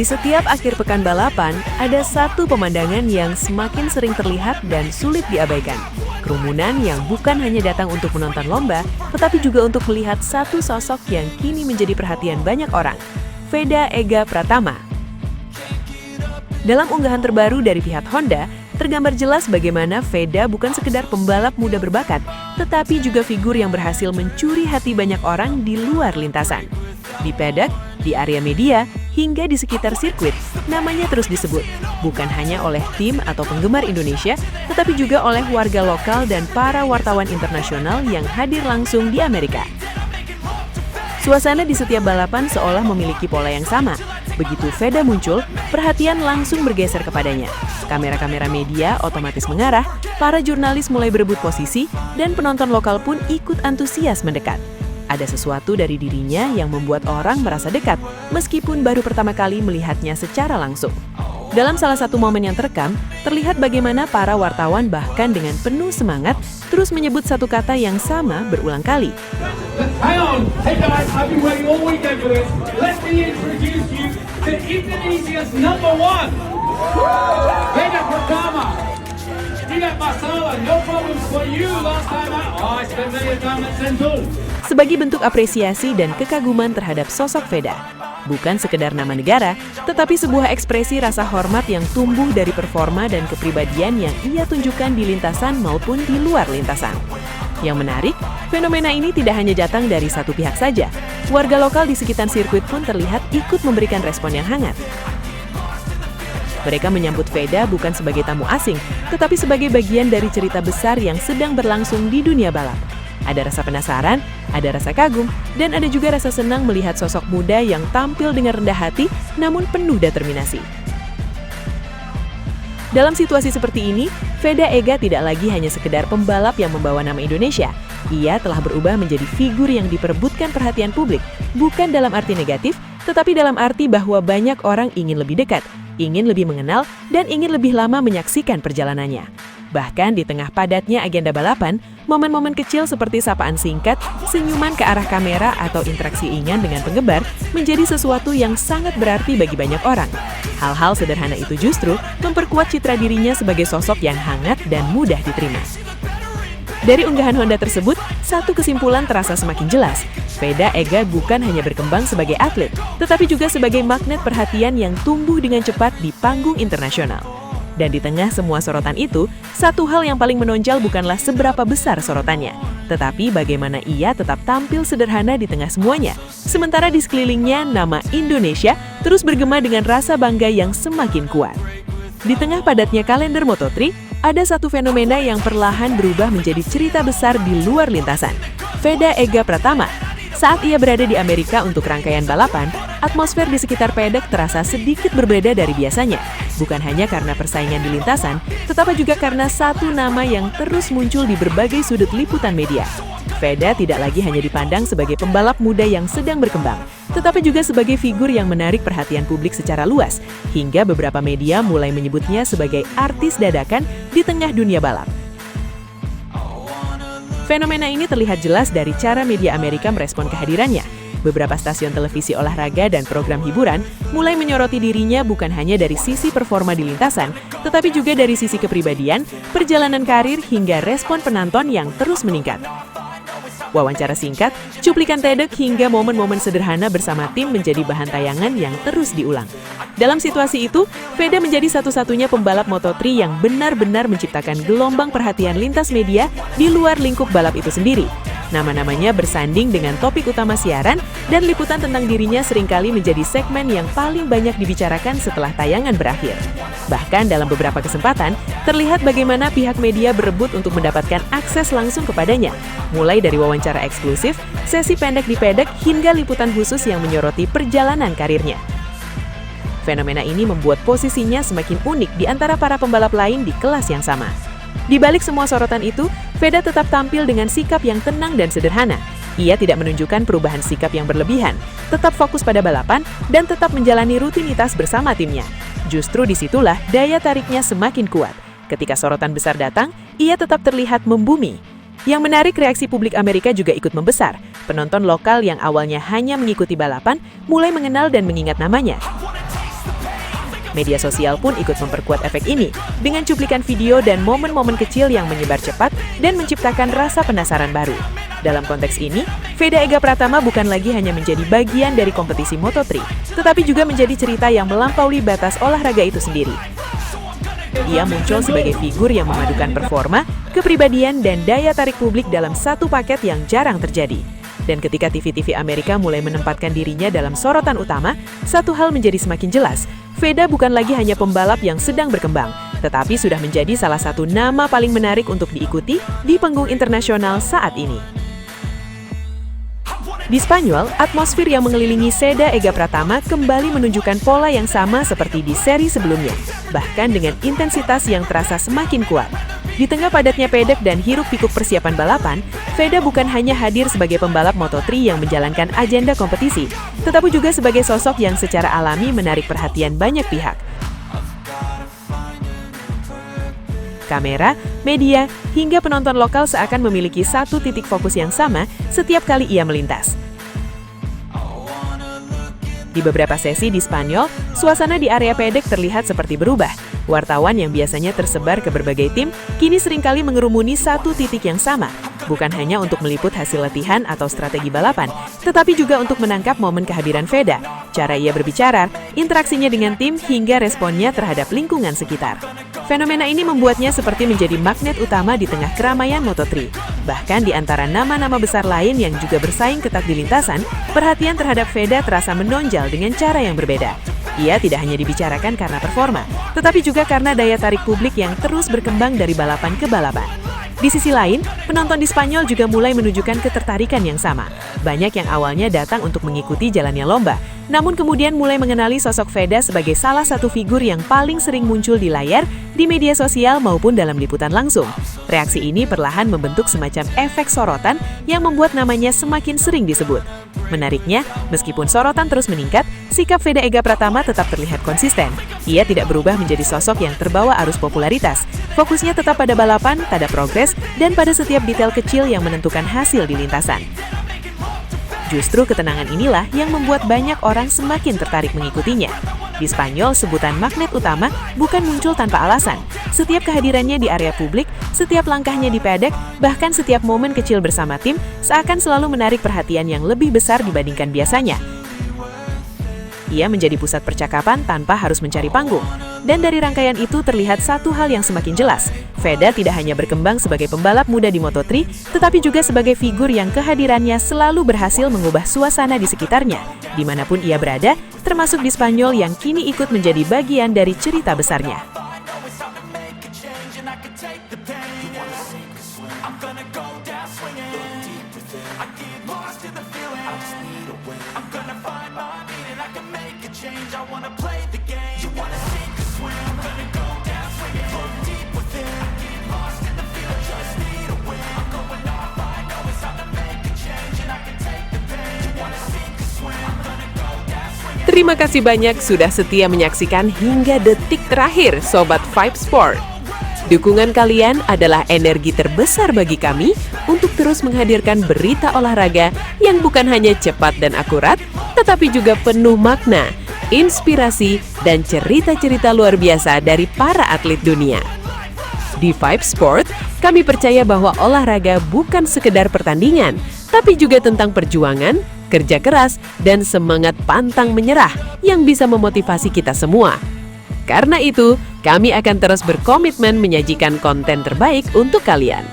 setiap akhir pekan balapan, ada satu pemandangan yang semakin sering terlihat dan sulit diabaikan. Kerumunan yang bukan hanya datang untuk menonton lomba, tetapi juga untuk melihat satu sosok yang kini menjadi perhatian banyak orang, Veda Ega Pratama. Dalam unggahan terbaru dari pihak Honda, tergambar jelas bagaimana Veda bukan sekedar pembalap muda berbakat, tetapi juga figur yang berhasil mencuri hati banyak orang di luar lintasan. Di paddock, di area media, hingga di sekitar sirkuit, namanya terus disebut, bukan hanya oleh tim atau penggemar Indonesia, tetapi juga oleh warga lokal dan para wartawan internasional yang hadir langsung di Amerika. Suasana di setiap balapan seolah memiliki pola yang sama. Begitu Veda muncul, perhatian langsung bergeser kepadanya. Kamera-kamera media otomatis mengarah, para jurnalis mulai berebut posisi, dan penonton lokal pun ikut antusias mendekat. Ada sesuatu dari dirinya yang membuat orang merasa dekat, meskipun baru pertama kali melihatnya secara langsung. Dalam salah satu momen yang terekam, terlihat bagaimana para wartawan bahkan dengan penuh semangat terus menyebut satu kata yang sama berulang kali. Hang on, hey guys, I've been waiting all weekend for this. Let me introduce you to Indonesia's number one, Veda Pratama. Tidak masalah, no problems for you last time out. Oh, I spent many time at Sentul. Sebagai bentuk apresiasi dan kekaguman terhadap sosok Veda, bukan sekedar nama negara, tetapi sebuah ekspresi rasa hormat yang tumbuh dari performa dan kepribadian yang ia tunjukkan di lintasan maupun di luar lintasan. Yang menarik, fenomena ini tidak hanya datang dari satu pihak saja. Warga lokal di sekitar sirkuit pun terlihat ikut memberikan respon yang hangat. Mereka menyambut Veda bukan sebagai tamu asing, tetapi sebagai bagian dari cerita besar yang sedang berlangsung di dunia balap. Ada rasa penasaran, ada rasa kagum, dan ada juga rasa senang melihat sosok muda yang tampil dengan rendah hati namun penuh determinasi. Dalam situasi seperti ini, Veda Ega tidak lagi hanya sekedar pembalap yang membawa nama Indonesia. Ia telah berubah menjadi figur yang diperebutkan perhatian publik, bukan dalam arti negatif, tetapi dalam arti bahwa banyak orang ingin lebih dekat, ingin lebih mengenal, dan ingin lebih lama menyaksikan perjalanannya. Bahkan di tengah padatnya agenda balapan, momen-momen kecil seperti sapaan singkat, senyuman ke arah kamera, atau interaksi ringan dengan penggemar menjadi sesuatu yang sangat berarti bagi banyak orang. Hal-hal sederhana itu justru memperkuat citra dirinya sebagai sosok yang hangat dan mudah diterima. Dari unggahan Honda tersebut, satu kesimpulan terasa semakin jelas. Veda Ega bukan hanya berkembang sebagai atlet, tetapi juga sebagai magnet perhatian yang tumbuh dengan cepat di panggung internasional. Dan di tengah semua sorotan itu, satu hal yang paling menonjol bukanlah seberapa besar sorotannya, tetapi bagaimana ia tetap tampil sederhana di tengah semuanya. Sementara di sekelilingnya, nama Indonesia terus bergema dengan rasa bangga yang semakin kuat. Di tengah padatnya kalender Moto3, ada satu fenomena yang perlahan berubah menjadi cerita besar di luar lintasan. Veda Ega Pratama. Saat ia berada di Amerika untuk rangkaian balapan, atmosfer di sekitar paddock terasa sedikit berbeda dari biasanya. Bukan hanya karena persaingan di lintasan, tetapi juga karena satu nama yang terus muncul di berbagai sudut liputan media. Veda tidak lagi hanya dipandang sebagai pembalap muda yang sedang berkembang, tetapi juga sebagai figur yang menarik perhatian publik secara luas, hingga beberapa media mulai menyebutnya sebagai artis dadakan di tengah dunia balap. Fenomena ini terlihat jelas dari cara media Amerika merespon kehadirannya. Beberapa stasiun televisi olahraga dan program hiburan mulai menyoroti dirinya bukan hanya dari sisi performa di lintasan, tetapi juga dari sisi kepribadian, perjalanan karir, hingga respon penonton yang terus meningkat. Wawancara singkat, cuplikan TEDx hingga momen-momen sederhana bersama tim menjadi bahan tayangan yang terus diulang. Dalam situasi itu, Veda menjadi satu-satunya pembalap Moto3 yang benar-benar menciptakan gelombang perhatian lintas media di luar lingkup balap itu sendiri. Nama-namanya bersanding dengan topik utama siaran, dan liputan tentang dirinya seringkali menjadi segmen yang paling banyak dibicarakan setelah tayangan berakhir. Bahkan dalam beberapa kesempatan, terlihat bagaimana pihak media berebut untuk mendapatkan akses langsung kepadanya, mulai dari wawancara eksklusif, sesi pendek di paddock, hingga liputan khusus yang menyoroti perjalanan karirnya. Fenomena ini membuat posisinya semakin unik di antara para pembalap lain di kelas yang sama. Di balik semua sorotan itu, Veda tetap tampil dengan sikap yang tenang dan sederhana. Ia tidak menunjukkan perubahan sikap yang berlebihan, tetap fokus pada balapan, dan tetap menjalani rutinitas bersama timnya. Justru disitulah daya tariknya semakin kuat. Ketika sorotan besar datang, ia tetap terlihat membumi. Yang menarik, reaksi publik Amerika juga ikut membesar. Penonton lokal yang awalnya hanya mengikuti balapan, mulai mengenal dan mengingat namanya. Media sosial pun ikut memperkuat efek ini dengan cuplikan video dan momen-momen kecil yang menyebar cepat dan menciptakan rasa penasaran baru. Dalam konteks ini, Veda Ega Pratama bukan lagi hanya menjadi bagian dari kompetisi Moto3, tetapi juga menjadi cerita yang melampaui batas olahraga itu sendiri. Ia muncul sebagai figur yang memadukan performa, kepribadian, dan daya tarik publik dalam satu paket yang jarang terjadi. Dan ketika TV-TV Amerika mulai menempatkan dirinya dalam sorotan utama, satu hal menjadi semakin jelas. Veda bukan lagi hanya pembalap yang sedang berkembang, tetapi sudah menjadi salah satu nama paling menarik untuk diikuti di panggung internasional saat ini. Di Spanyol, atmosfer yang mengelilingi Veda Ega Pratama kembali menunjukkan pola yang sama seperti di seri sebelumnya, bahkan dengan intensitas yang terasa semakin kuat. Di tengah padatnya pedek dan hiruk-pikuk persiapan balapan, Veda bukan hanya hadir sebagai pembalap Moto3 yang menjalankan agenda kompetisi, tetapi juga sebagai sosok yang secara alami menarik perhatian banyak pihak. Kamera, media, hingga penonton lokal seakan memiliki satu titik fokus yang sama setiap kali ia melintas. Di beberapa sesi di Spanyol, suasana di area pedek terlihat seperti berubah. Wartawan yang biasanya tersebar ke berbagai tim, kini seringkali mengerumuni satu titik yang sama. Bukan hanya untuk meliput hasil latihan atau strategi balapan, tetapi juga untuk menangkap momen kehadiran Veda, cara ia berbicara, interaksinya dengan tim, hingga responnya terhadap lingkungan sekitar. Fenomena ini membuatnya seperti menjadi magnet utama di tengah keramaian Moto3. Bahkan di antara nama-nama besar lain yang juga bersaing ketat di lintasan, perhatian terhadap Veda terasa menonjol dengan cara yang berbeda. Ia tidak hanya dibicarakan karena performa, tetapi juga karena daya tarik publik yang terus berkembang dari balapan ke balapan. Di sisi lain, penonton di Spanyol juga mulai menunjukkan ketertarikan yang sama. Banyak yang awalnya datang untuk mengikuti jalannya lomba, namun kemudian mulai mengenali sosok Veda sebagai salah satu figur yang paling sering muncul di layar, di media sosial maupun dalam liputan langsung. Reaksi ini perlahan membentuk semacam efek sorotan yang membuat namanya semakin sering disebut. Menariknya, meskipun sorotan terus meningkat, sikap Veda Ega Pratama tetap terlihat konsisten. Ia tidak berubah menjadi sosok yang terbawa arus popularitas. Fokusnya tetap pada balapan, pada progres, dan pada setiap detail kecil yang menentukan hasil di lintasan. Justru ketenangan inilah yang membuat banyak orang semakin tertarik mengikutinya. Di Spanyol, sebutan magnet utama bukan muncul tanpa alasan. Setiap kehadirannya di area publik, setiap langkahnya di pedek, bahkan setiap momen kecil bersama tim, seakan selalu menarik perhatian yang lebih besar dibandingkan biasanya. Ia menjadi pusat percakapan tanpa harus mencari panggung. Dan dari rangkaian itu terlihat satu hal yang semakin jelas. Veda tidak hanya berkembang sebagai pembalap muda di Moto3, tetapi juga sebagai figur yang kehadirannya selalu berhasil mengubah suasana di sekitarnya, dimanapun ia berada, termasuk di Spanyol yang kini ikut menjadi bagian dari cerita besarnya. Terima kasih banyak sudah setia menyaksikan hingga detik terakhir Sobat Vibe Sport. Dukungan kalian adalah energi terbesar bagi kami untuk terus menghadirkan berita olahraga yang bukan hanya cepat dan akurat, tetapi juga penuh makna, inspirasi, dan cerita-cerita luar biasa dari para atlet dunia. Di Vibe Sport, kami percaya bahwa olahraga bukan sekedar pertandingan, tapi juga tentang perjuangan, kerja keras, dan semangat pantang menyerah yang bisa memotivasi kita semua. Karena itu, kami akan terus berkomitmen menyajikan konten terbaik untuk kalian.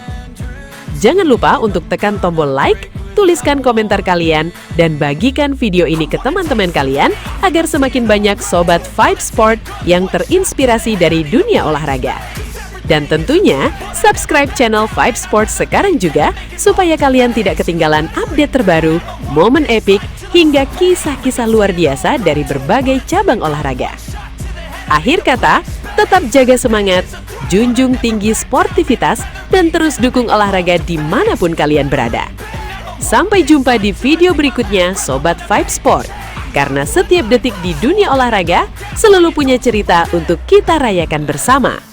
Jangan lupa untuk tekan tombol like, tuliskan komentar kalian, dan bagikan video ini ke teman-teman kalian agar semakin banyak Sobat Vibe Sport yang terinspirasi dari dunia olahraga. Dan tentunya, subscribe channel Vibe Sports sekarang juga, supaya kalian tidak ketinggalan update terbaru, momen epik, hingga kisah-kisah luar biasa dari berbagai cabang olahraga. Akhir kata, tetap jaga semangat, junjung tinggi sportivitas, dan terus dukung olahraga dimanapun kalian berada. Sampai jumpa di video berikutnya, Sobat Vibe Sport. Karena setiap detik di dunia olahraga, selalu punya cerita untuk kita rayakan bersama.